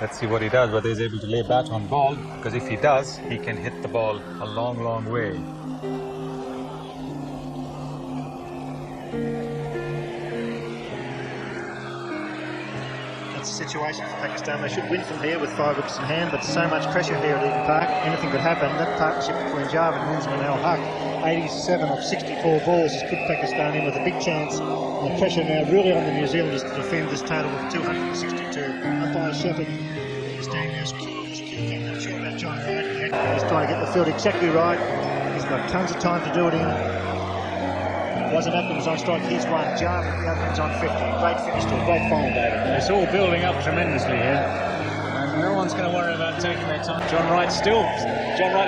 Let's see what he does, whether he's able to lay bat on ball, because if he does, he can hit the ball a long, long way. That's the situation for Pakistan. They should win from here with 5 wickets in hand, but so much pressure here at Eden Park. Anything could happen. That partnership between Javed and Inzamam al-Haq, 87 of 64 balls, has put Pakistan in with a big chance. And the pressure now really on the New Zealanders to defend this total of 262. Umpire Shepherd is doing this. I'm sure about John Wright. He's trying to get the field exactly right. He's got tons of time to do it in. Wasam Akram's on strike, he's one. Javed, the other one's on 50. Great finish to a great final, David. It's all building up tremendously here, and no one's going to worry about taking their time. John Wright is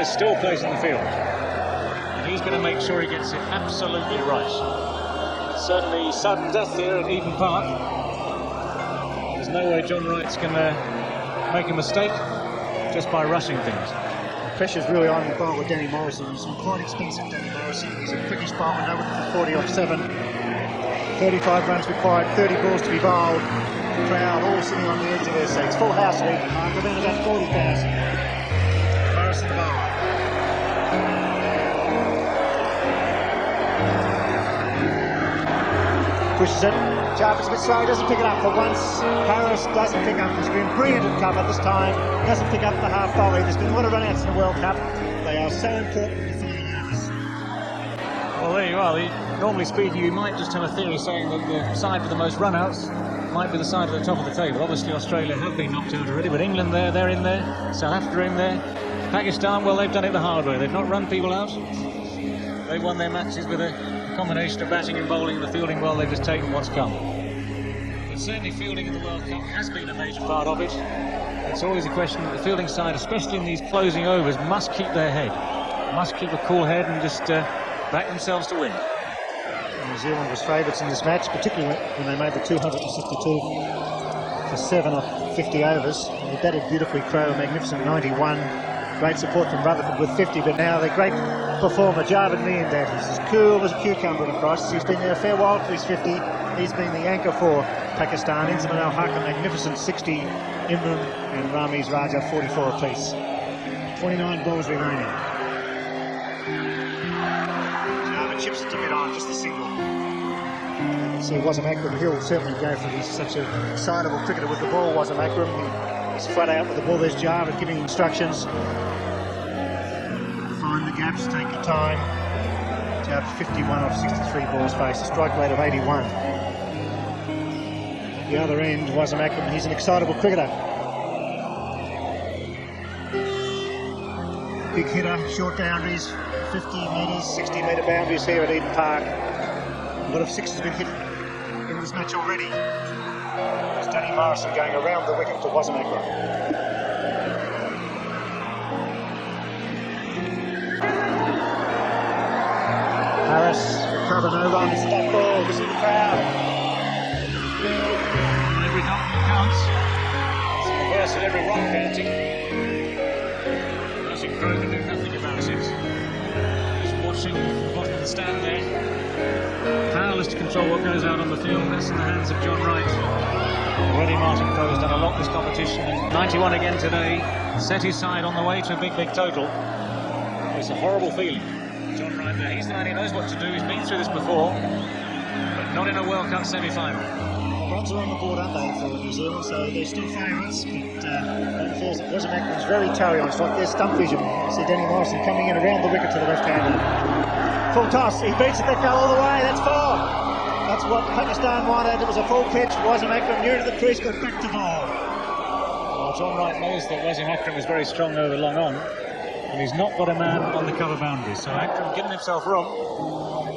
still placing the field, and he's going to make sure he gets it absolutely right. It's certainly sudden death here at Eden Park. There's no way John Wright's going to make a mistake just by rushing things. Pressure's really on the bowler, Danny Morrison. He's quite expensive, Danny Morrison. He's a quickish bowler, now with 40 off 7. 35 runs required, 30 balls to be bowled. The crowd all sitting on the edge of their seats. Full house at Eden Park, within about 40,000. Morrison the bowler. Pushes it. Javed's a bit slow, doesn't pick it up for once. Harris doesn't pick up. He's been brilliant at cover this time. Doesn't pick up the half volley. There's been a lot of run-outs in the World Cup. They are so important in the final overs. Well, there you are. Normally speaking, you might just have a theory saying that the side with the most run-outs might be the side at the top of the table. Obviously, Australia have been knocked out already, but England they're in there. South Africa in there. Pakistan, well, they've done it the hard way. They've not run people out. They've won their matches with a combination of batting and bowling, the fielding, well, they've just taken what's come. But certainly fielding in the World Cup has been a major part of it. It's always a question that the fielding side, especially in these closing overs, must keep their head, must keep a cool head and just back themselves to win. New Zealand was favourites in this match, particularly when they made the 262 for 7 off 50 overs. They batted beautifully, Crowe, a magnificent 91. Great support from Rutherford with 50, but now the great performer, Javed Miandad, he's as cool as a cucumber across. He's been there a fair while for his 50. He's been the anchor for Pakistan. Inzamam al-Haq, a magnificent 60. Imran and Ramiz Raja, 44 apiece. 29 balls remaining. Javed chips it to mid-on, just a single. So Wasam Akram, he'll certainly go for this. Such an excitable cricketer with the ball, Wasam Akram. He's flat out with the ball. There's Javed giving instructions. Find the gaps, take your time. Javed 51 off 63 balls faced, a strike rate of 81. At the other end, Wasam Akram, he's an excitable cricketer. Big hitter, short boundaries, 50 metres, 60 metre boundaries here at Eden Park. A lot of sixes have been hit in this match already. There's Danny Morrison going around the wicket to Wasam Akram. Harris, recover, no runs, that ball, this is the crowd. Every knock counts. It's the reverse of every run counting. Rushing Crowe can do nothing about it. He's watching from the bottom of the stand there. Powerless to control what goes out on the field. That's in the hands of John Wright. Already Martin Crowe has done a lot this competition. 91 again today. Set his side on the way to a big, big total. It's a horrible feeling. John Wright there, he's the man who knows what to do. He's been through this before, but not in a World Cup semi-final. Runs are on the board, aren't they, for New Zealand, so they're still favourites, but it feels that Wasam Akram's very tarry on strike. There's stump vision. See Danny Morrison coming in around the wicket to the left-hander. Full toss, he beats it, that fell all the way, that's 4. That's what Pakistan wanted. It was a full pitch. Wasam Akram near to the crease, got back to ball. Well, John Wright knows that Wasam Akram is very strong over long on, and he's not got a man on the cover boundary. So Akram giving himself room.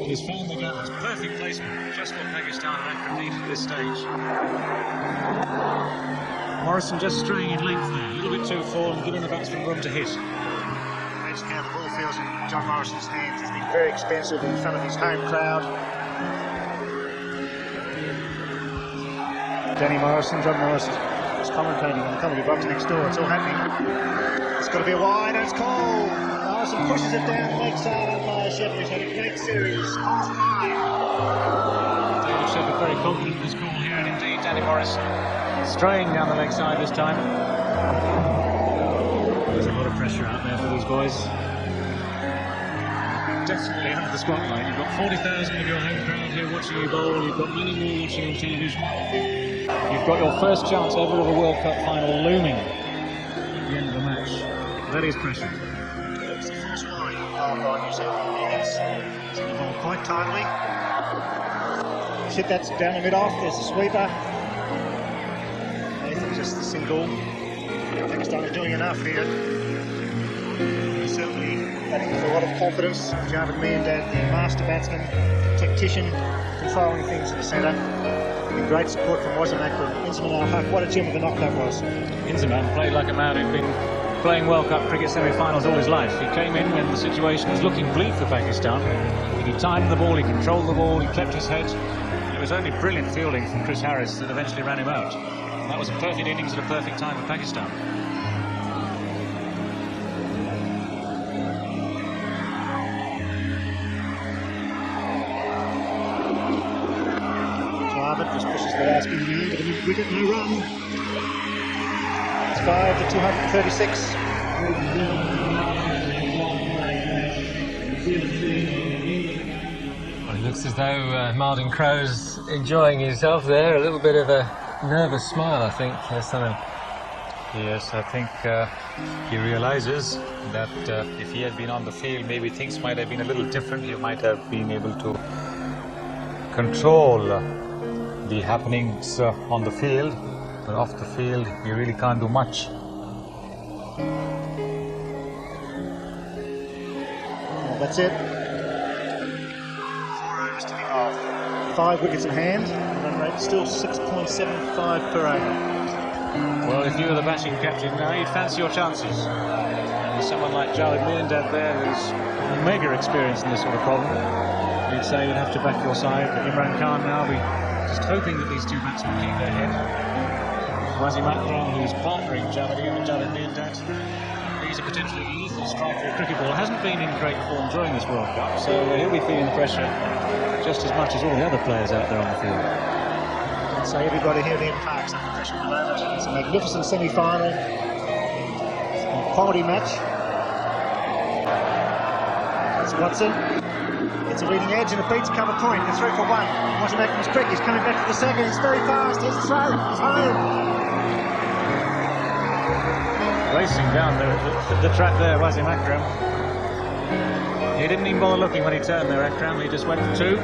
He's found the gap. It's perfect placement. Just what Pakistan and Akram need at this stage. Morrison just straying in length there. A little bit too full and giving the batsman room to hit. Imagine how the ball feels in John Morrison's hands. He's been very expensive in front of his home crowd. Danny Morrison, John Morrison is commentating in the comedy box next door. It's all happening. It's got to be a wide, and it's called. Morrison pushes it down the leg side. Umpire Shepherd has had a great series. Calls wide. David Shepherd very confident in his call here, and indeed Danny Morrison straying down the leg side this time. There's a lot of pressure out there for these boys. Definitely under the spotlight. You've got 40,000 of your home crowd here watching you bowl. You've got many more watching on television. You've got your first chance ever of a World Cup final looming at the end of the match. That is pressure. It's the first worry of New Zealand innings. It's going to ball quite tightly. Hit that's down the mid-off. There's the sweeper. I think just the single. Pakistan is doing enough here. He's certainly batting with a lot of confidence. Javed Miandad, the master batsman, tactician, controlling things in the centre. And great support from Wasim Akram. Inzamam al-Haq, what a gem of a knock that was. Inzamam played like a man who'd been playing World Cup cricket semi-finals all his life. He came in when the situation was looking bleak for Pakistan. He timed the ball, he controlled the ball, he kept his head. It was only brilliant fielding from Chris Harris that eventually ran him out. And that was a perfect innings at a perfect time for Pakistan. Javed just pushes the last in there, but a wicket, no run. It's 5 to 236. Well, it looks as though Martin Crowe's enjoying himself there. A little bit of a nervous smile, I think. Yes, I think he realizes that if he had been on the field, maybe things might have been a little different. He might have been able to control the happenings on the field, but off the field, he really can't do much. Well, that's it. 4 overs to be off. 5 wickets in hand. Run rate still 6.75 per over. Well, if you were the batting captain now, you'd fancy your chances. And there's someone like Javed Miandad there who's mega experienced in this sort of problem. You'd say you'd have to back your side, but Imran Khan now be just hoping that these two batsmen keep their head. Wasim Akram, who's partnering Javed Miandad. He's a potentially lethal striker of cricket ball. Hasn't been in great form during this World Cup, so he'll be feeling the pressure just as much as all the other players out there on the field. I'd say everybody here in Park's under pressure at the moment. It's a magnificent semi-final. A quality match. It's Watson. It's a leading edge and it beats cover point. They're 3 for 1. Wasim Akram's quick. He's coming back for the second. He's very fast. He's throw. He's home. Racing down the track there, Wasim Akram. He didn't even bother looking when he turned there, Akram. He just went for 2.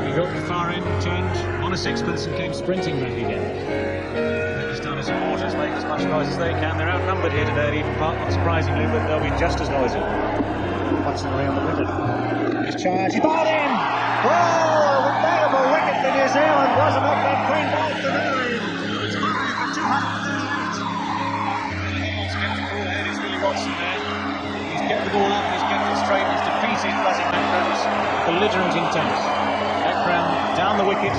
He got the far end, turned on a sixpence and came sprinting back again. Pakistani supporters make as much noise as they can. They're outnumbered here today at Eden Park, not surprisingly, but they'll be just as noisy. Watson around the wicket. His charge. He bowled in. Oh, a valuable wicket for New Zealand. Wasim Akram clean ball to nine. It's 5 for 238. He's kept the ball ahead, he's really Watson there. He's kept the ball up, he's kept it straight, he's defeated Wasim Akram's belligerent intent. Akram down the wicket,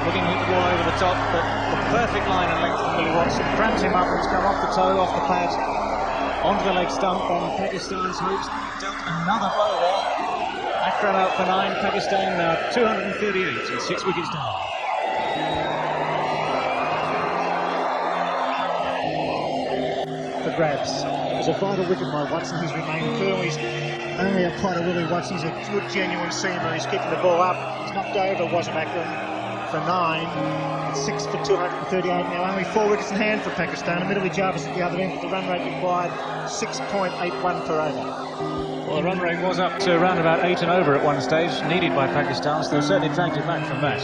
looking to hit the ball over the top, but the perfect line and length from Billy Watson cramps him up and it's come off the toe, off the pad, onto the leg stump, and Pakistan's hopes dealt another blow there. Akram out for 9, Pakistan now 238 and 6 wickets down. For grabs. It was a vital wicket by Watson. He's remained firm. He's only a pot of Willie Watson. He's a good, genuine seamer. He's keeping the ball up. He's knocked over Wasim Akram for 9. It's 6 for 238 now. Only 4 wickets in hand for Pakistan. Admittedly, Jarvis at the other end, but the run rate required 6.81 per over. Well, the run rate was up to around about 8 and over at one stage, needed by Pakistan, so they've certainly dragged it back from that.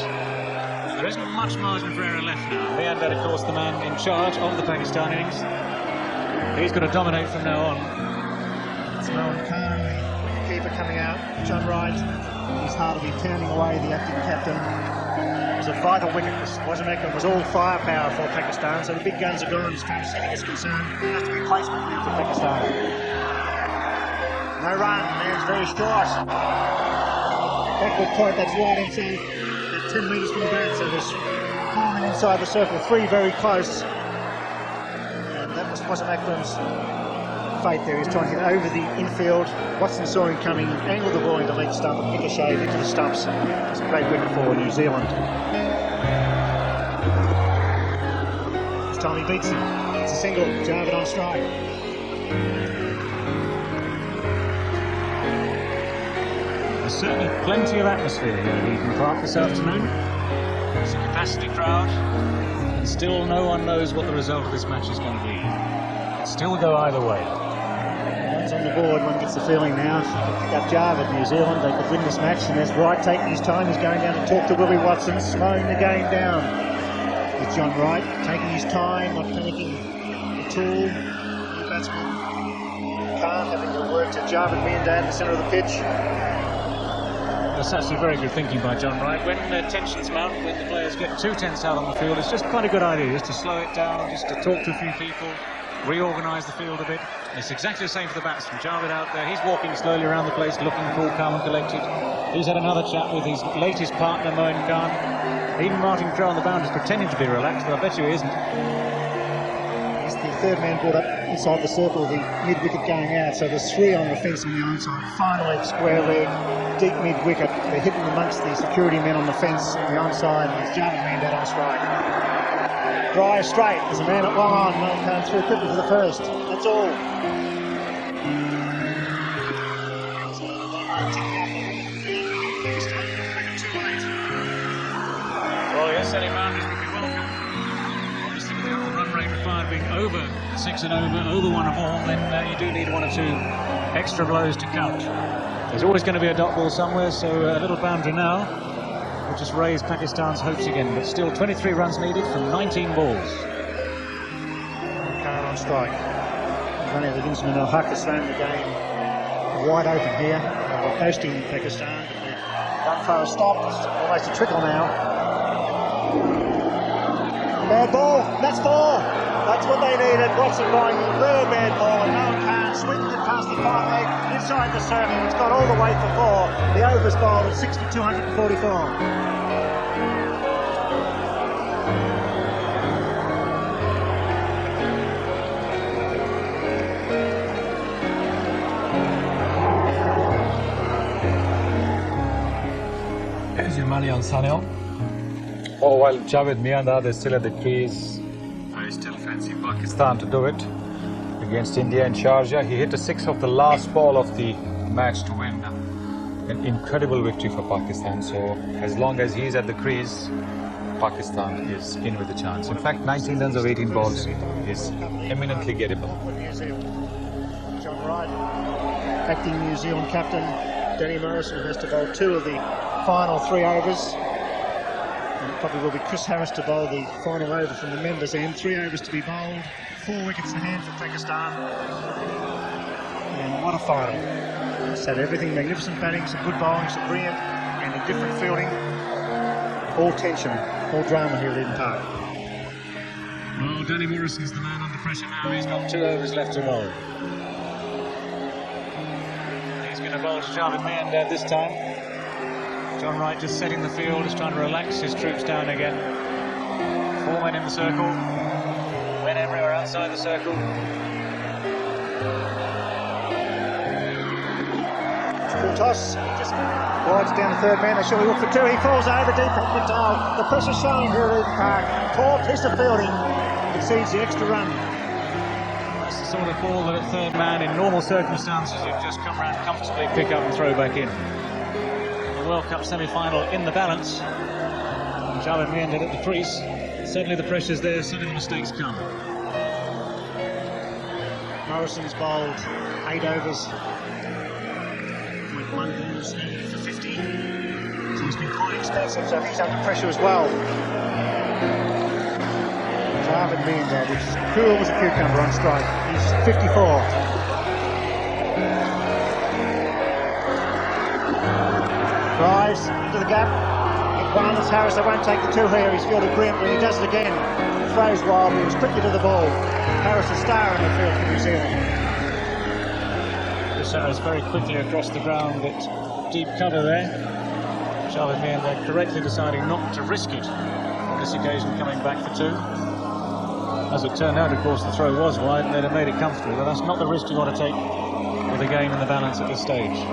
There isn't much margin for error left now. Miandad, of course, the man in charge of the Pakistan innings. He's going to dominate from now on. It's Imran Khan, keeper coming out. John Wright. He's hard to be turning away the acting captain. It was a vital wicket. Wasim Akram was all firepower for Pakistan, so the big guns are gone as far as hitting is concerned. It has to be placement now for Pakistan. No run, man's very short. Backward point, that's right inside, about 10 metres from the bat, so there's Harman inside the circle, 3 very close. And that was Wasim Akram's fate there. He was trying to get over the infield. Watson saw him coming, angled the ball into leg stump, and ricocheted into the stumps. It's a great wicket for New Zealand. It's time he beats him. It's a single, Javed on strike. There's certainly plenty of atmosphere here at Eden Park this afternoon. It's a capacity crowd, and still no one knows what the result of this match is going to be. It still go either way. One's on the board, one gets the feeling now. If they pick up Javed, New Zealand, they could win this match. And there's Wright taking his time. He's going down to talk to Willie Watson, slowing the game down. It's John Wright taking his time, not panicking at all. The batsman can't, having to work to Javed Miandad in the centre of the pitch. That's actually very good thinking by John Wright. When tensions mount, when the players get too tense out on the field, it's just quite a good idea just to slow it down, just to talk to a few people, reorganise the field a bit. And it's exactly the same for the batsman. Javed out there, he's walking slowly around the place, looking cool, calm and collected. He's had another chat with his latest partner, Moin Khan. Even Martin Crowe on the boundaries pretending to be relaxed, but I bet you he isn't. He's the third man brought up inside the circle, the mid-wicket going out. So there's three on the fence on the onside. Final leg, square leg, deep mid-wicket. They're hidden amongst the security men on the fence on the onside. And there's Javed Miandad on strike. Dry straight. There's a man at long on. Moin Khan through quickly for the first. That's all. Well, yes, any boundaries would be welcome. Obviously, with the run rate required being over 6 and over 1 a ball, then you do need 1 or 2 extra blows to count. There's always going to be a dot ball somewhere, so a little boundary now will just raise Pakistan's hopes again. But still, 23 runs needed from 19 balls. Khan on strike. Running the Winsman Al Haq has thrown the game wide open here. They're hosting Pakistan, but the run throw stopped. It's almost a trickle now. Bad ball. That's 4. That's what they needed. Watson going very bad ball, and Moin Khan sweeping it past the 5 leg inside the circle. It's got all the way for 4. The overs bowled at 6,244. Here's your money on Sunil. Oh, while Javed Miandad is still at the crease, I still fancy Pakistan to do it against India in Sharjah. He hit a 6 of the last ball of the match to win an incredible victory for Pakistan. So as long as he's at the crease, Pakistan is in with a chance. In fact, 19 runs of 18 balls is eminently gettable. John Wright, acting New Zealand captain. Danny Morrison has to bowl 2 of the final 3 overs. And it probably will be Chris Harris to bowl the final over from the members' end. 3 overs to be bowled, 4 wickets in hand for Pakistan. And what a final. It's had everything, magnificent batting, some good bowling, some brilliant and indifferent fielding. All tension, all drama here at Eden Park. Well, Danny Morrison's the man under pressure now. He's got 2 overs left to bowl. He's going to bowl to Javed Miandad this time. John Wright just setting the field, just trying to relax his troops down again. 4 men in the circle, men everywhere outside the circle. Full toss, just glides down the third man. They surely look for 2. He falls over deep off the tail. The pressure's showing here at Eden Park. Poor piece of fielding exceeds the extra run. That's the sort of ball that a third man in normal circumstances you'd just come around comfortably, pick up and throw back in. The World Cup semi-final in the balance. And Javed Miandad at the crease. Suddenly the pressure's there, suddenly the mistakes come. Morrison's bowled 8 overs. 0.1 balls for 50. So he's been quite expensive, so he's under pressure as well. Javed Miandad, which is cool as a cucumber on strike. He's 54. Drives into the gap. It runs Harris. They won't take the 2 here. He's fielded brilliantly. He does it again. Throws wild. He was quickly to the ball. Harris a star in the field for New Zealand. This arrows very quickly across the ground at deep cover there. Javed Miandad correctly deciding not to risk it on this occasion, coming back for 2. As it turned out, of course, the throw was wide and they'd have made it comfortably, but that's not the risk you want to take with a game in the balance at this stage.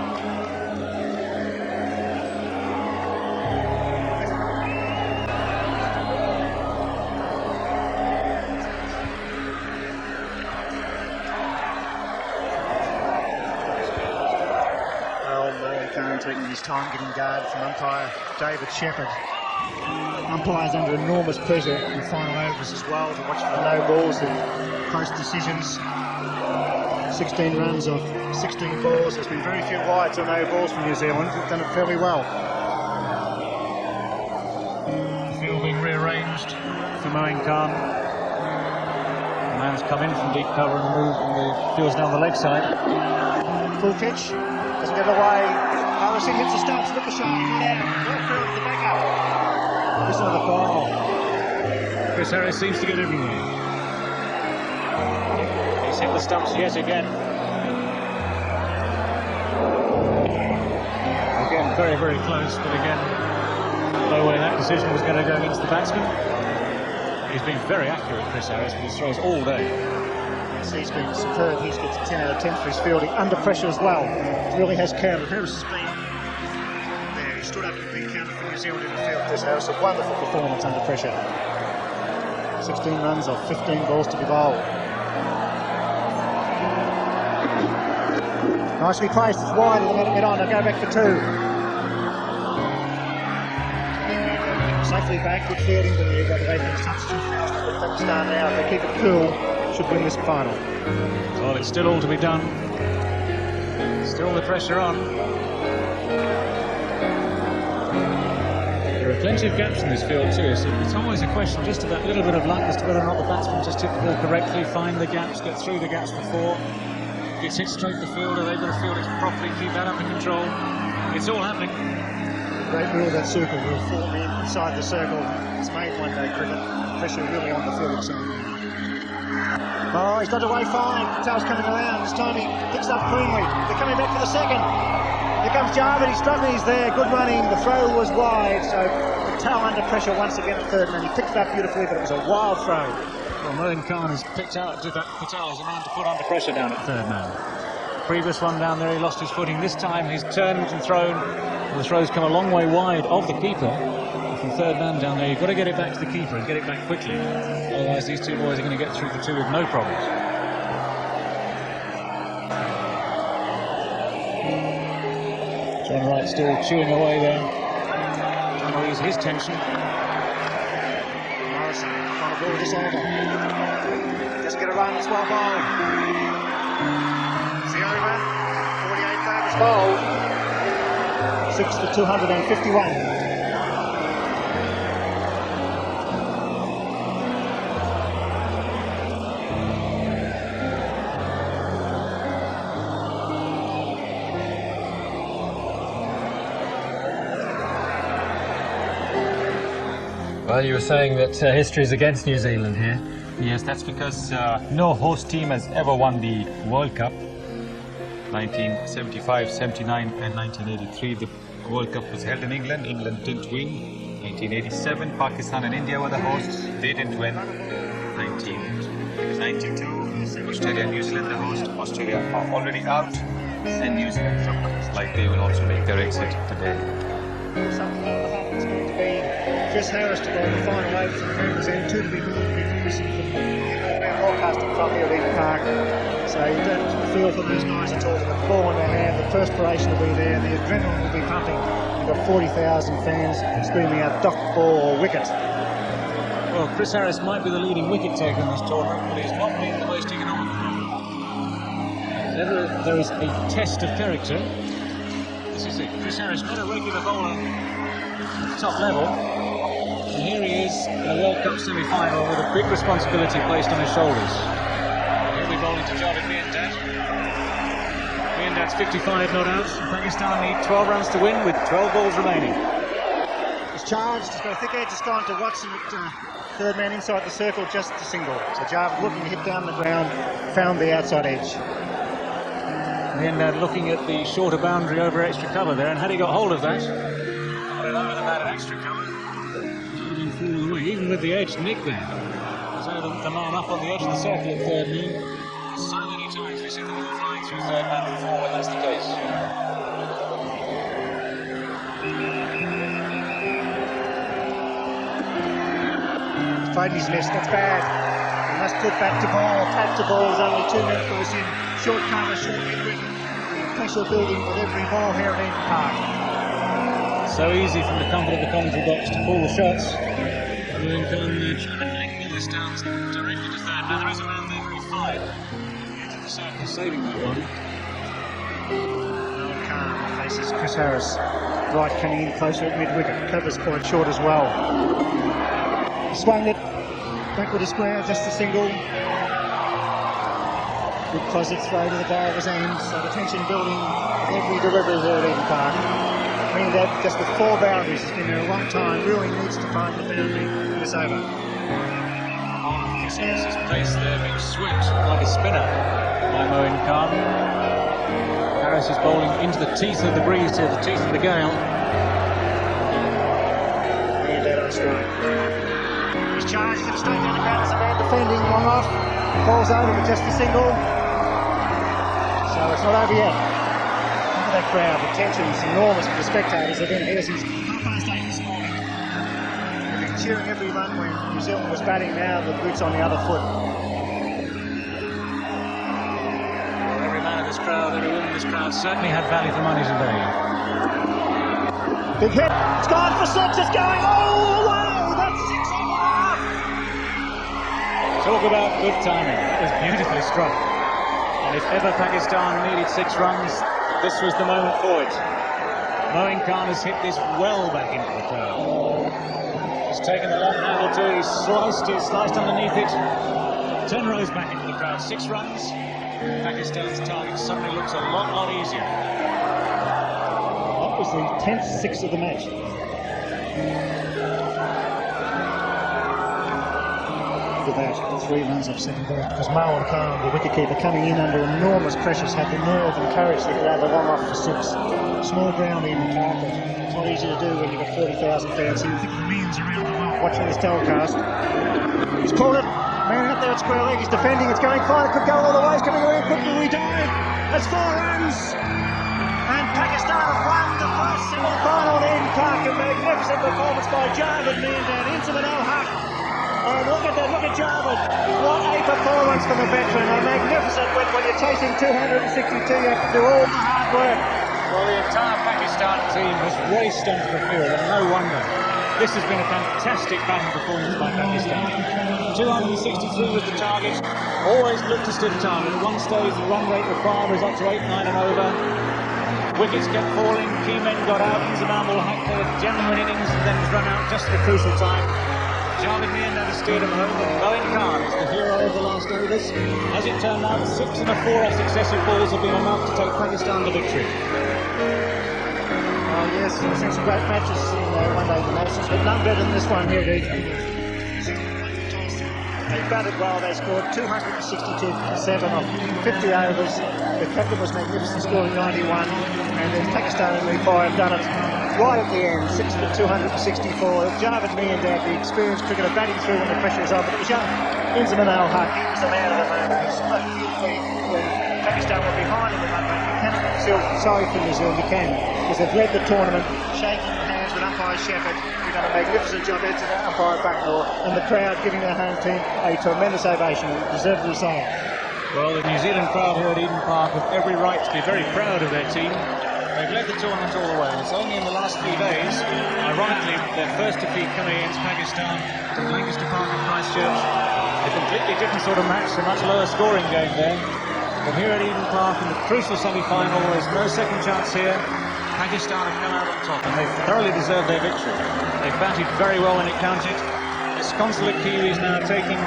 into England this time, getting guard from umpire David Shepherd. Umpires under enormous pressure in final overs as well to watch for the no balls and close decisions. 16 runs off 16 balls. There's been very few wides or no balls from New Zealand. They've done it fairly well. The field being rearranged for Moeen Khan. The man's come in from deep cover and moved, and the field's down the leg side. Full pitch, doesn't get away. Harrison hits the stumps, look a shot, down. Well through to the backup. This another ball. Chris Harris seems to get everywhere. He's hit the stumps yet again. Again, very, very close, but again, no way that decision was going to go against the batsman. He's been very accurate, Chris Harris, with his throws all day. Yes, he's been superb. He's gets a 10 out of 10 for his fielding, under pressure as well. It really has counted. Harris has been there. He stood up and been counted for New Zealand in the field. Chris Harris, a wonderful performance under pressure. 16 runs off 15 balls to be bowled. Nicely placed, it's wide, and let it get on. They'll go back for 2. Safely back, good fielding, but they've got to make substitute fast. Pakistan now, if they keep it cool, should win this final. Well, it's still all to be done. Still the pressure on. There are plenty of gaps in this field too, so it's always a question just of that little bit of luck as to whether or not the batsman just hit the ball correctly, find the gaps, get through the gaps before. Gets hit straight to the fielder, they've got to field it properly, keep that under control. It's all happening. Great rule, that circle rule, 4 men inside the circle. It's made one day cricket. Pressure really on the field side. Oh, he's got away fine. Patel's coming around. This time he picks up cleanly. They're coming back for the second. Here comes Jarvid. He's struggling. He's there. Good running. The throw was wide. So Patel under pressure once again at third man. He picked it up beautifully, but it was a wild throw. Well, Moeen Khan has picked out that Patel as a man to put under pressure down at third man. Previous one down there, he lost his footing. This time he's turned and thrown. And the throw's come a long way wide of the keeper. From third man down there, you've got to get it back to the keeper and get it back quickly. Otherwise, these two boys are going to get through the 2 with no problems. John Wright still chewing away there. Trying to ease his tension. Morrison trying to ball this over. Just get a run, it's well bowled. It's the over. 48 overs bowled. 6 for 251. Well, you were saying that history is against New Zealand here. Yes, that's because no host team has ever won the World Cup. 1975, 79 and 1983, the World Cup was held in England. England didn't win. 1987, Pakistan and India were the hosts. They didn't win. 1992, Australia and New Zealand the host. Australia are already out, and New Zealand looks like they will also make their exit today. Something like that is going to be Chris Harris to go in the final overs of the Americans and 2 to be listening from broadcasting from here at Eden Park. So you don't feel for those guys at all. They've got the ball in their hand, the perspiration will be there, the adrenaline will be pumping. You've got 40,000 fans screaming out "Dock ball" or "wicket." Well, Chris Harris might be the leading wicket taker in this tournament, but he's not been the most economical. Whenever there is a test of character, this is it. Chris Harris, not a regular bowler at the top level. And here he is in a World Cup semi-final with a big responsibility placed on his shoulders. He'll be bowling to Javed Miandad. Miandad's 55 not out. Pakistan need 12 runs to win with 12 balls remaining. He's charged, he's got a thick edge, it's gone to Watson at third man inside the circle, just a single. So Jarvid looking to hit down the ground, found the outside edge. Miandad looking at the shorter boundary over extra cover there, and had he got hold of that, got it over the man at extra cover, even with the edge nick there. So the man up on the edge of the circle at third man. So many times we see the ball flying through third man before when that's the case. Fighting his missed, that's bad. He must put back to ball is only 2 men for us in. Short cover, short mid-wicket. Pressure building with every ball here at Eden Park. So easy from the comfort of the commentary box to call the shots. Moeen Khan trying to angle this down directly to third. Now there is a man there very fine. The edge of the circle saving that one. Moeen Khan faces Chris Harris. Right coming in closer at mid-wicket. Covers quite short as well. Swung it. Backward to square, just a single. Good positive throw to the bar of his end, so the tension building every delivery here at Eden Park. Meaning that just with 4 boundaries, it's been there at one time, really needs to find the boundary in this over. His place there being swept like a spinner by Moeen Khan. Harris is bowling into the teeth of the breeze here, the teeth of the gale. And dead on strike. He's charged to the straight down the ground as a man defending, long off. Falls over with just a single. So it's not over yet. Look at that crowd, the tension is enormous for the spectators. Again, here's his 8:30 this morning. They've been cheering every run when New Zealand was batting, now the boots on the other foot. Well, every man of this crowd, every woman in this crowd certainly had value for money today. Big hit, it's gone for 6, it's going all the way, that's 6 and a half. Talk about good timing, it was beautifully struck. And if ever Pakistan needed 6 runs, this was the moment for it. Moeen Khan has hit this well back into the crowd. He's taken the long handle too, he's sliced underneath it. 10 rows back into the crowd, 6 runs. Pakistan's target suddenly looks a lot easier. That was the 10th 6 of the match. With that, 3 runs off second ball, because Moeen Khan, the wicketkeeper, coming in under enormous pressures, had the nerve and courage to hit out the one off for 6. Small ground in the park, but it's not easy to do when you've got 40,000 fans here. I think the millions around the world watching this telecast. He's caught it, man out there at square leg, he's defending, it's going fine, it could go all the way, it's coming away quickly, we dive. That's 4 runs. And Pakistan have won the first single final at Eden Park. A magnificent performance by Javed Miandad into the no-huck. And look at that, look at Javed. What a performance from the veteran. A magnificent win. When you're chasing 262, you have to do all the hard work. Well, the entire Pakistan team has raced onto the field, and no wonder. This has been a fantastic batting performance by Pakistan. 263 was the target. Always looked to stiff target. At one stage, the run rate required was up to 8, 9 and over. Wickets kept falling, key men got out, Inzamam will hack their genuine innings and then was run out just at a crucial time. Javed Miandad has steered him home, and Moeen Khan is the hero of the last overs. As it turned out, 6 and a 4 off successive balls have been enough to take Pakistan to victory. Oh yes, we've seen some great matches in one-day internationals, but none better than this one here, Dee. They batted well, they scored 262 for 7 off 50 overs. The captain was magnificent, scoring 91, and then Pakistan and Nepal have done it right at the end, 6 for 264. Javed Miandad, the experienced cricketer, batting through when the pressure is on, but it was young Inzamam al-Haq, he was the man of the moment. He struck beautifully when Pakistan were behind in the run rate. You cannot feel sorry for New Zealand, you can, because they've led the tournament, shaking hands with umpire Shepherd, who done a magnificent job into the umpire Bucknor, and the crowd giving their home team a tremendous ovation, and deserved the result. Well, the New Zealand crowd here at Eden Park have every right to be very proud of their team. They've led the tournament all the way. It's only in the last few days, ironically, their first defeat coming against Pakistan to Lancaster Park in Christchurch. A completely different sort of match, a much lower scoring game there. But here at Eden Park in the crucial semi-final, there's no second chance here. Pakistan have come out on top, and they've thoroughly deserved their victory. They've batted very well when it counted. Disconsolate Kiwis now taking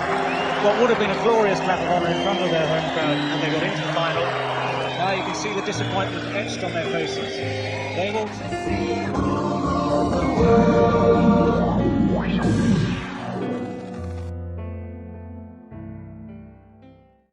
what would have been a glorious clap of honour in front of their home crowd, and they got into the final. Now you can see the disappointment etched on their faces. They will